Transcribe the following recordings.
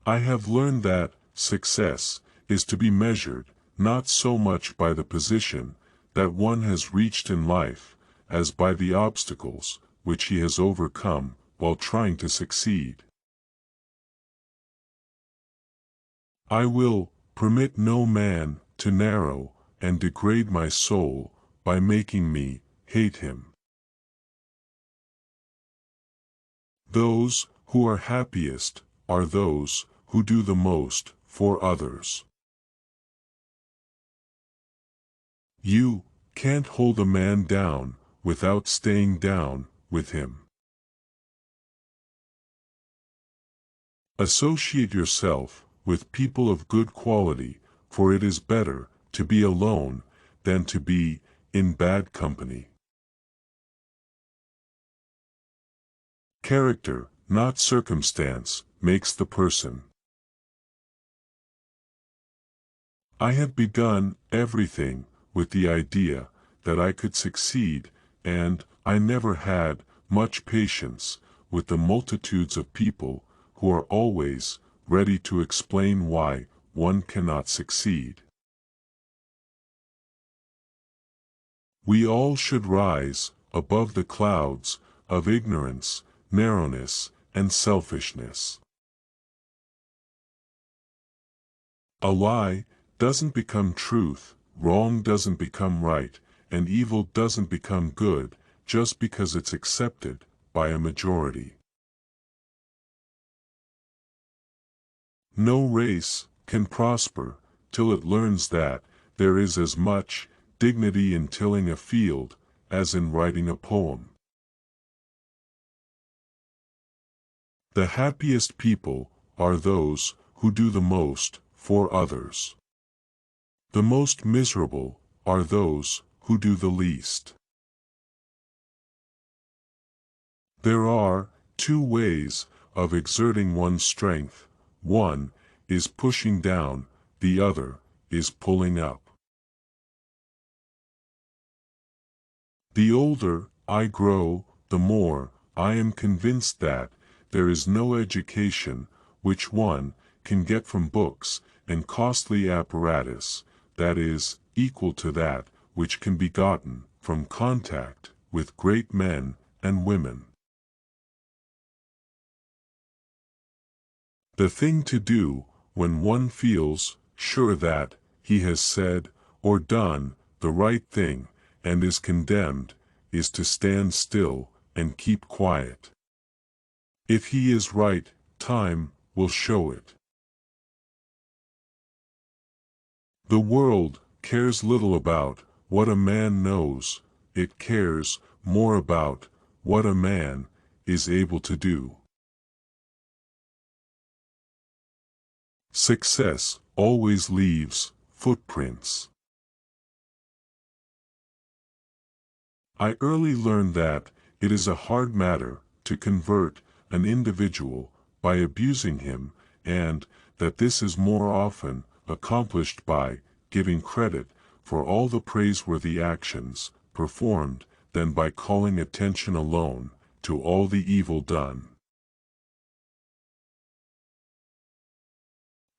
I have learned that success is to be measured not so much by the position that one has reached in life, as by the obstacles which he has overcome while trying to succeed. I will permit no man to narrow and degrade my soul by making me hate him. Those who are happiest are those who do the most for others. You can't hold a man down without staying down with him. Associate yourself with people of good quality, for it is better to be alone than to be in bad company. Character, not circumstance, makes the person. I have begun everything with the idea that I could succeed, and I never had much patience with the multitudes of people who are always ready to explain why one cannot succeed. We all should rise above the clouds of ignorance, narrowness, and selfishness. A lie doesn't become truth, wrong doesn't become right, and evil doesn't become good just because it's accepted by a majority. No race can prosper till it learns that there is as much dignity in tilling a field as in writing a poem. The happiest people are those who do the most for others. The most miserable are those who do the least. There are two ways of exerting one's strength. One is pushing down, the other is pulling up. The older I grow, the more I am convinced that there is no education which one can get from books and costly apparatus that is equal to that which can be gotten from contact with great men and women. The thing to do when one feels sure that he has said or done the right thing and is condemned is to stand still and keep quiet. If he is right, time will show it. The world cares little about what a man knows, it cares more about what a man is able to do. Success always leaves footprints. I early learned that it is a hard matter to convert an individual by abusing him, and that this is more often accomplished by giving credit for all the praiseworthy actions performed than by calling attention alone to all the evil done.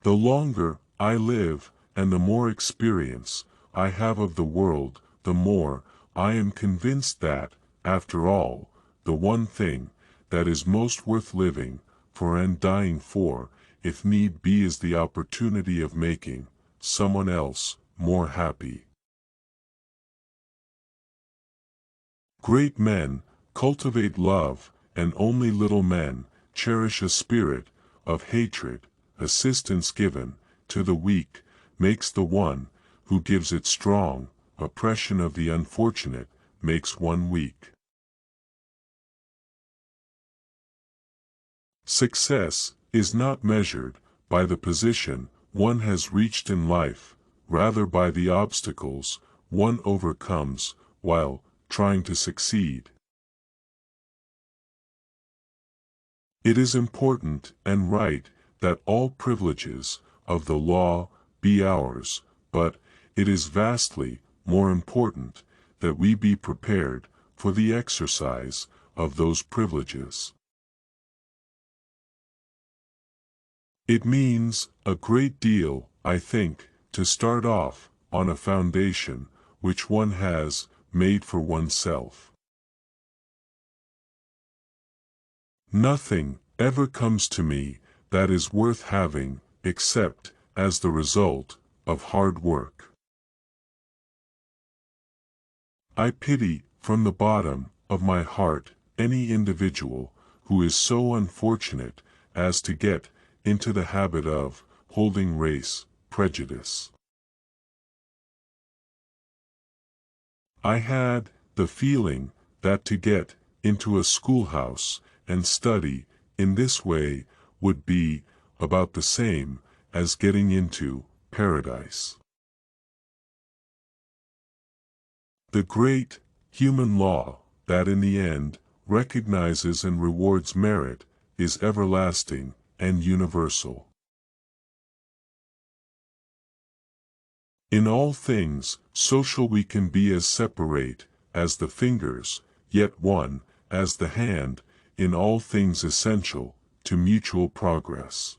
The longer I live and the more experience I have of the world, the more I am convinced that, after all, the one thing that is most worth living for and dying for, if need be, is the opportunity of making someone else more happy. Great men cultivate love, and only little men cherish a spirit of hatred. Assistance given to the weak makes the one who gives it strong. Oppression of the unfortunate makes one weak. Success is not measured by the position one has reached in life, rather by the obstacles one overcomes while trying to succeed. It is important and right that all privileges of the law be ours, but it is vastly more important that we be prepared for the exercise of those privileges. It means a great deal, I think, to start off on a foundation which one has made for oneself. Nothing ever comes to me that is worth having except as the result of hard work. I pity from the bottom of my heart any individual who is so unfortunate as to get into the habit of holding race prejudice. I had the feeling that to get into a schoolhouse and study in this way would be about the same as getting into paradise. The great human law that in the end recognizes and rewards merit is everlasting and universal. In all things social we can be as separate as the fingers, yet one as the hand, in all things essential to mutual progress.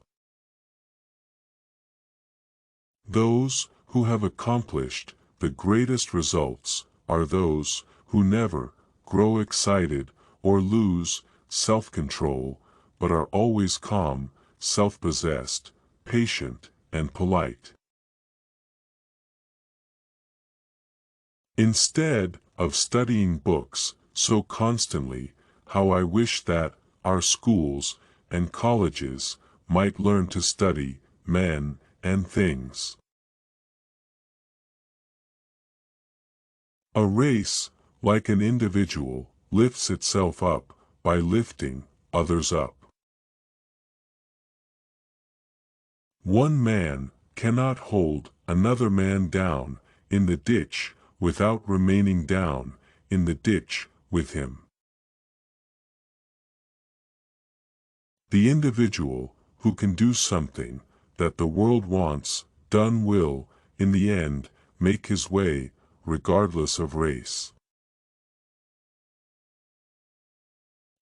Those who have accomplished the greatest results are those who never grow excited or lose self-control, but are always calm, self-possessed, patient, and polite. Instead of studying books so constantly, how I wish that our schools and colleges might learn to study men and things. A race, like an individual, lifts itself up by lifting others up. One man cannot hold another man down in the ditch without remaining down in the ditch with him. The individual who can do something that the world wants done will, in the end, make his way, regardless of race.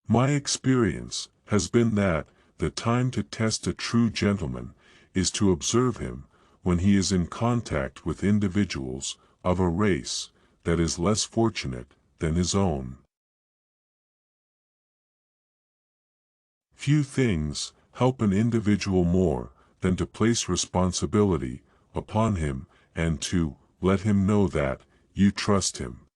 My experience has been that the time to test a true gentleman is to observe him when he is in contact with individuals of a race that is less fortunate than his own. Few things help an individual more than to place responsibility upon him and to let him know that you trust him.